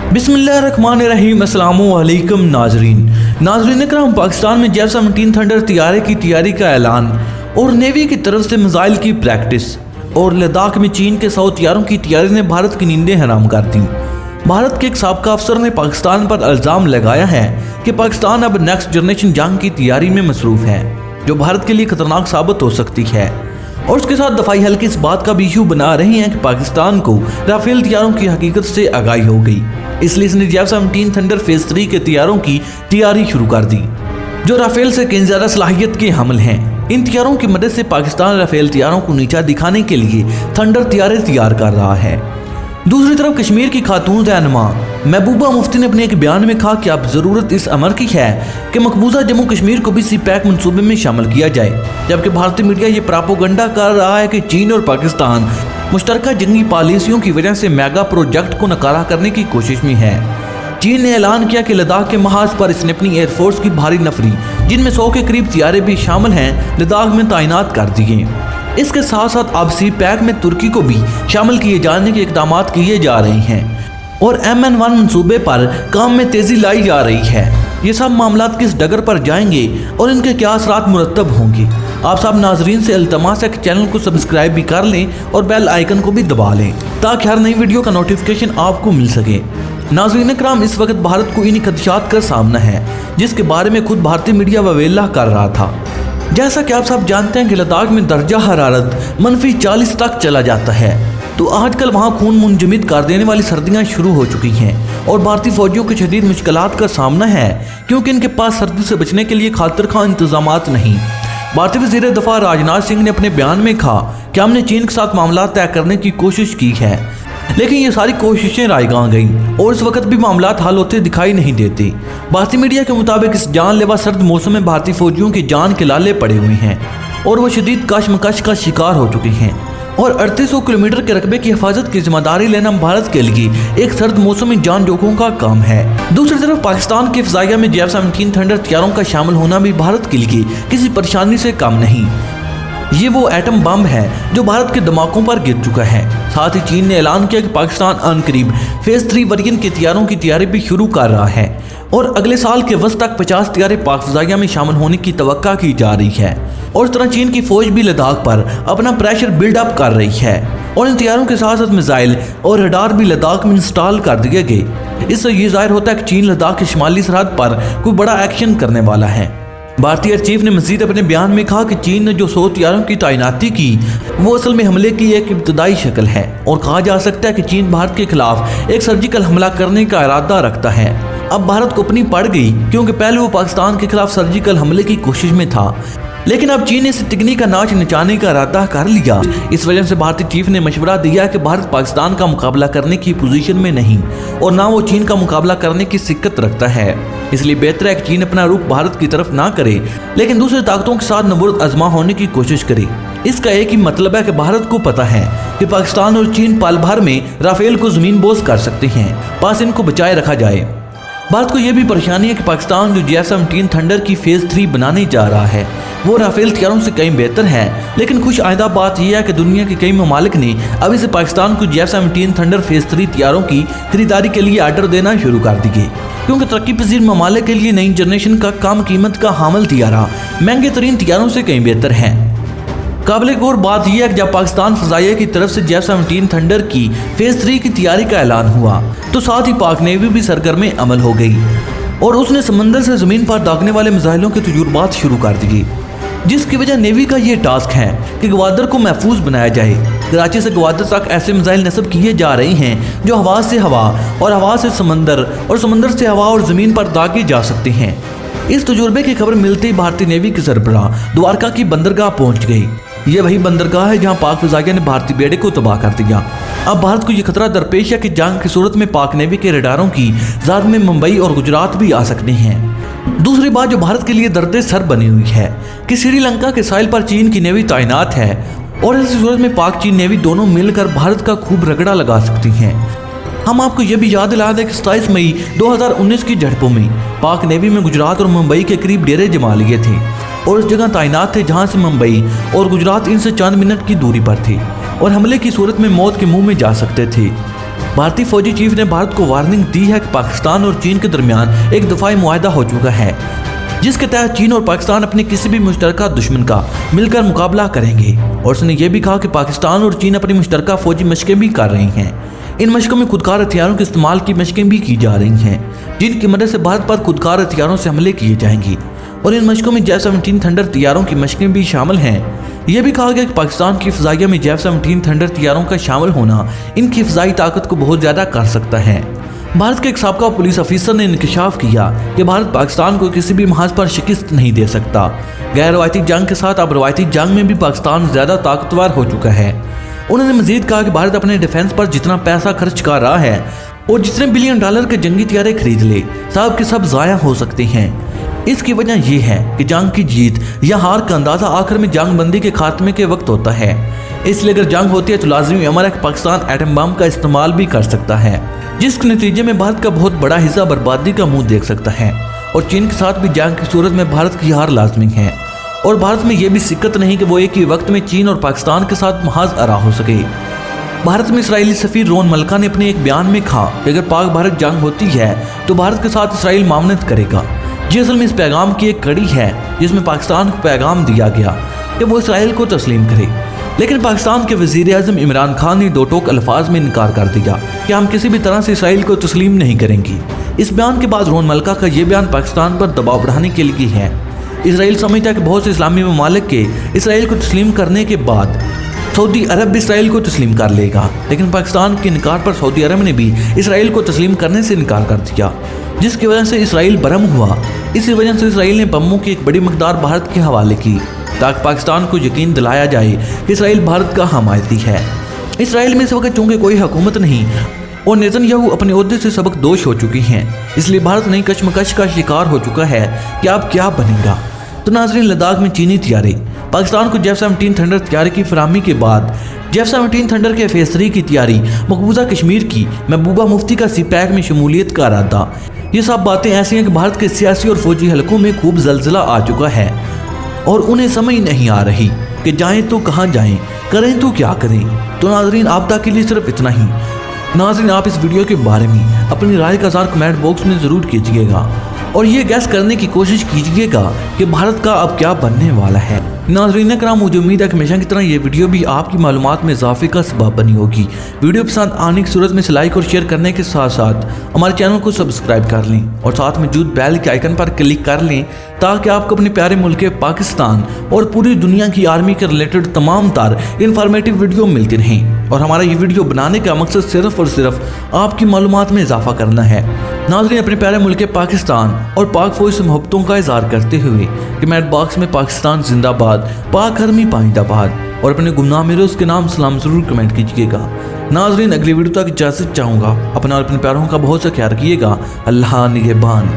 बिस्मिल्लाहिर्रहमानिर्रहीम। अस्सलामुअलैकुम नाज़रीन इकराम, पाकिस्तान में J-17 थंडर तैयारे की तैयारी का ऐलान और नेवी की तरफ से मिसाइल की प्रैक्टिस और लद्दाख में चीन के 100 तैयारों की तैयारी ने भारत की नींदें हराम कर दी। भारत के एक साबका अफसर ने पाकिस्तान पर इल्ज़ाम लगाया है कि पाकिस्तान अब नेक्स्ट जनरेशन जंग की तैयारी में मसरूफ़ है, जो भारत के लिए खतरनाक साबित हो सकती है। और उसके साथ दफाई हल्के इस बात का भी इशू बना रही हैं कि पाकिस्तान को राफेल तैयारों की हकीकत से आगाही हो गई, इसलिए इसने J-17 थंडर फेज 3 के तैयारों की तैयारी शुरू कर दी, जो राफेल से कहीं ज्यादा सलाहियत के हमल हैं। इन तैयारों की मदद से पाकिस्तान राफेल तैयारों को नीचा दिखाने के लिए थंडर तैयारे तैयार कर रहा है। दूसरी तरफ कश्मीर की खातून रहनुमा महबूबा मुफ्ती ने अपने एक बयान में कहा कि अब जरूरत इस अमर की है कि मकबूजा जम्मू कश्मीर को भी सी-पैक मंसूबे में शामिल किया जाए, जबकि भारतीय मीडिया ये प्रापोगंडा कर रहा है कि चीन और पाकिस्तान मुश्तरका जंगी पॉलिसियों की वजह से मेगा प्रोजेक्ट को नकारा करने की कोशिश में है। चीन ने ऐलान किया कि लद्दाख के महाज पर इसने अपनी एयरफोर्स की भारी नफरी, जिनमें 100 के करीब तैयारे भी शामिल हैं, लद्दाख में तैनात कर दिए। इसके साथ साथ अब सी-पैक में तुर्की को भी शामिल किए जाने के इकदाम किए जा रहे हैं और MN1 मंसूबे पर काम में तेजी लाई जा रही है। ये सब मामला किस डगर पर जाएंगे और इनके क्या असरात मुरतब होंगे। आप सब नाजरीन से इल्तमास है कि चैनल को सब्सक्राइब भी कर लें और बेल आइकन को भी दबा लें ताकि हर नई वीडियो का नोटिफिकेशन आपको मिल सके। नाज़रीन इकराम, इस वक्त भारत को इन्हीं खदशात का सामना है जिसके बारे में खुद भारतीय मीडिया ववेला कर रहा था। जैसा कि आप सब जानते हैं कि लद्दाख में दर्जा हरारत -40 तक चला जाता है, तो आजकल वहाँ खून मुंजमद कर देने वाली सर्दियाँ शुरू हो चुकी हैं और भारतीय फौजियों को शदीद मुश्किलात का सामना है क्योंकि इनके पास सर्दी से बचने के लिए खातिर खा इंतजामात नहीं। भारतीय वज़ीर दफ़ा राजनाथ सिंह ने अपने बयान में कहा कि हमने चीन के साथ मामला तय करने की कोशिश की है, लेकिन ये सारी कोशिशें रायगां गईं और इस वक्त भी मामला हल होते दिखाई नहीं देते। भारतीय मीडिया के मुताबिक इस जानलेवा सर्द मौसम में भारतीय फौजियों की जान के लाले पड़े हुए हैं और वो शदीद कशमकश का शिकार हो चुके हैं और 3800 किलोमीटर के रकबे की हिफाजत की जिम्मेदारी लेना भारत के लिए एक सर्द मौसम में जान जोखों का काम है। दूसरी तरफ पाकिस्तान की फ़िज़ाइया में J-17 थंडर तैयारों का शामिल होना भी भारत के लिए किसी परेशानी से कम नहीं। ये वो एटम बम है जो भारत के दिमागों पर गिर चुका है। साथ ही चीन ने ऐलान किया कि पाकिस्तान अनकरीब फेज 3 वर्जन के तैयारों की तैयारी भी शुरू कर रहा है और अगले साल के वस्त तक 50 तैयारे पाक फ़िज़ाइया में शामिल होने की तवक्का की जा रही है। और इस तरह चीन की फौज भी लद्दाख पर अपना प्रेशर बिल्डअप कर रही है और इन तैयारों के साथ साथ मिसाइल और रडार भी लद्दाख में इंस्टॉल कर दिए गए। इससे ये जाहिर होता है कि चीन लद्दाख की शुमाली सरहद पर कोई बड़ा एक्शन करने वाला है। भारतीय एयर चीफ ने मजीद अपने बयान में कहा कि चीन ने जो 100 तैयारों की तैनाती की वो असल में हमले की एक इब्तदाई शक्ल है और कहा जा सकता है कि चीन भारत के खिलाफ एक सर्जिकल हमला करने का इरादा रखता है। अब भारत को अपनी पड़ गई क्योंकि पहले वो पाकिस्तान के खिलाफ सर्जिकल हमले की कोशिश में था, लेकिन अब चीन ने इस तकनीक का नाच नचाने का इरादा कर लिया। इस वजह से भारतीय चीफ ने मशवरा दिया कि भारत पाकिस्तान का मुकाबला करने की पोजीशन में नहीं और ना वो चीन का मुकाबला करने की सिक्कत रखता है, इसलिए बेहतर है कि चीन अपना रुख भारत की तरफ ना करे लेकिन दूसरी ताकतों के साथ नबूरत आजमा होने की कोशिश करे। इसका एक ही मतलब है कि भारत को पता है कि पाकिस्तान और चीन पल भर में राफेल को जमीन बोझ कर सकते हैं, बस इनको बचाए रखा जाए। भारत को यह भी परेशानी है कि पाकिस्तान जो J-17 थंडर की फेज 3 बनाने जा रहा है वो राफेल तैयारों से कहीं बेहतर है, लेकिन खुश आइंदा बात यह है कि दुनिया के कई ममालिक ने अभी से पाकिस्तान को J-17 थंडर फेज 3 तैयारों की खरीदारी के लिए आर्डर देना शुरू कर दिए, क्योंकि तरक्की पजीर ममालिक के लिए नई जनरेशन का कम कीमत का हामिल तैयारा महंगे तरीन तैयारों से कहीं बेहतर है। काबिल गौर बात यह है कि जब पाकिस्तान फ़िज़ाइया की तरफ से J-17 थंडर की फेज 3 की तैयारी का ऐलान हुआ तो साथ ही पाक नेवी भी सरगर्म अमल हो गई और उसने समंदर से ज़मीन पर दागने वाले मिसाइलों के तजुर्बात शुरू कर दिए, जिसकी वजह नेवी का ये टास्क है कि गवादर को महफूज बनाया जाए। कराची से गवादर तक ऐसे मिसाइल नस्ब किए जा रहे हैं जो हवा से हवा और हवा से समंदर और समंदर से हवा और ज़मीन पर दागे जा सकते हैं। इस तजुर्बे की खबर मिलते ही भारतीय नेवी के सरबराह द्वारका की बंदरगाह पहुँच गई। ये वही बंदरगाह है जहां पाक फ़िज़ाइया ने भारतीय बेड़े को तबाह कर दिया। अब भारत को यह खतरा दरपेश है कि जंग की सूरत में पाक नेवी के रडारों की ज़ाद में मुंबई और गुजरात भी आ सकते हैं। दूसरी बात जो भारत के लिए दर्द सर बनी हुई है कि श्रीलंका के साहिल पर चीन की नेवी तैनात है और इस सूरत में पाक चीन नेवी दोनों मिलकर भारत का खूब रगड़ा लगा सकती हैं। हम आपको यह भी याद दिला दें कि 27 मई 2019 की झड़पों में पाक नेवी में गुजरात और मुंबई के करीब डेरे जमा लिए थे और उस जगह तैनात थे जहां से मुंबई और गुजरात इनसे चंद मिनट की दूरी पर थे और हमले की सूरत में मौत के मुंह में जा सकते थे। भारतीय फौजी चीफ ने भारत को वार्निंग दी है कि पाकिस्तान और चीन के दरमियान एक दफाई मुआहदा हो चुका है, जिसके तहत चीन और पाकिस्तान अपने किसी भी मुश्तरका दुश्मन का मिलकर मुकाबला करेंगे। और उसने ये भी कहा कि पाकिस्तान और चीन अपनी मुश्तरका फौजी मशकें भी कर रही हैं। इन मशकों में खुदकार हथियारों के इस्तेमाल की मशकें भी की जा रही हैं, जिनकी मदद से भारत पर खुदकार हथियारों से हमले किए जाएंगे। और इन मशकों में J-17 थंडर तैयारों की मशकें भी शामिल हैं। यह भी कहा गया कि पाकिस्तान की फ़िज़ाइया में J-17 थंडर तैयारों का शामिल होना इनकी फ़िज़ाई ताकत को बहुत ज़्यादा कर सकता है। भारत के एक साबका पुलिस अफसर ने इंकशाफ किया कि भारत पाकिस्तान को किसी भी महाज पर शिकस्त नहीं दे सकता। गैर रवायती जंग के साथ अब रवायती जंग में भी पाकिस्तान ज़्यादा ताकतवर हो चुका है। उन्होंने मजीद कहा कि भारत अपने डिफेंस पर जितना पैसा खर्च कर रहा है और जितने बिलियन डॉलर के जंगी हथियार खरीद ले, सब के सब ज़ाया हो सकते हैं। इसकी वजह यह है कि जंग की जीत या हार का अंदाज़ा आखिर में जंग बंदी के खात्मे के वक्त होता है। इसलिए अगर जंग होती है तो लाजमी अमर है कि पाकिस्तान एटम बम का इस्तेमाल भी कर सकता है, जिसके नतीजे में भारत का बहुत बड़ा हिस्सा बर्बादी का मुंह देख सकता है। और चीन के साथ भी जंग की सूरत में भारत की हार लाजमी है। और भारत में यह भी सिक्कत नहीं कि वो एक ही वक्त में चीन और पाकिस्तान के साथ महाज आरा हो सके। भारत में इसराइली सफीर रोन मल्का ने अपने एक बयान में कहा कि अगर पाक भारत जंग होती है तो भारत के साथ इसराइल मामनत करेगा। जी असल में इस पैगाम की एक कड़ी है जिसमें पाकिस्तान को पैगाम दिया गया कि वो इसराइल को तस्लीम करे, लेकिन पाकिस्तान के वज़ीर आज़म इमरान खान ने दो टोक अल्फाज में इनकार कर दिया कि हम किसी भी तरह से इसराइल को तस्लीम नहीं करेंगे। इस बयान के बाद रोन मल्का का ये बयान पाकिस्तान पर दबाव बढ़ाने के लिए है। इसराइल समझता है कि बहुत से इस्लामी ममालिक के इसराइल को तस्लीम करने के बाद सऊदी अरब भी इसराइल को तस्लीम कर लेगा, लेकिन पाकिस्तान के इनकार पर सऊदी अरब ने भी इसराइल को तस्लीम करने से इनकार कर दिया, जिसकी वजह से इसराइल बरम हुआ। इसी वजह से इसराइल ने बमों की एक बड़ी मकदार भारत के हवाले की ताकि पाकिस्तान को यकीन दिलाया जाए कि इसराइल भारत का हमायती है। इसराइल में इस वक्त चूँकि कोई हुकूमत नहीं और नेतन्याहू अपने ओहदे से सबक दोष हो चुकी हैं, इसलिए भारत नई कशमकश का शिकार हो चुका है कि अब क्या बनेगा। तो नाज़रीन, लद्दाख में चीनी तैयारी पाकिस्तान को J-17 थंडर तैयारी की फराहमी के बाद J-17 थंडर के फेज़ 3 की तैयारी, मकबूजा कश्मीर की महबूबा मुफ्ती का CPAC में शमूलियत का इरादा, ये सब बातें ऐसी हैं कि भारत के सियासी और फौजी हलकों में खूब जलजिला आ चुका है और उन्हें समझ नहीं आ रही कि जाएं तो कहाँ जाएं, करें तो क्या करें। तो नाज़रीन, आप तक के लिए सिर्फ इतना ही। नाज़रीन, आप इस वीडियो के बारे में अपनी राय का इज़हार कमेंट बॉक्स में ज़रूर कीजिएगा और ये गैस करने की कोशिश कीजिएगा कि भारत का अब क्या बनने वाला है। नाज़रीन कराम, मुझे उम्मीद है कि हमेशा की तरह ये वीडियो भी आपकी मालूमात में इजाफे का सबब बनी होगी। वीडियो पसंद आने की सूरत में से लाइक और शेयर करने के साथ साथ हमारे चैनल को सब्सक्राइब कर लें और साथ मौजूद बेल के आइकन पर क्लिक कर लें ताकि आपको अपने प्यारे मुल्क पाकिस्तान और पूरी दुनिया की आर्मी के रिलेटेड तमाम तार इन्फॉर्मेटिव वीडियो मिलती रहें। और हमारा ये वीडियो बनाने का मकसद सिर्फ और सिर्फ आपकी मालूमात में इजाफा करना है। नाज़रीन, अपने प्यारे मुल्क पाकिस्तान और पाक फौज से मोहब्बतों का इजहार करते हुए कमेंट बॉक्स में पाकिस्तान जिंदाबाद, पाक आर्मी पाइंदाबाद और अपने गुमनाम हीरोज़ के नाम सलाम ज़रूर कमेंट कीजिएगा। नाज़रीन, अगली वीडियो तक इजाज़त चाहूँगा। अपना और अपने प्यारों का बहुत सा ख्याल रखिएगा। अल्लाह निगहबान।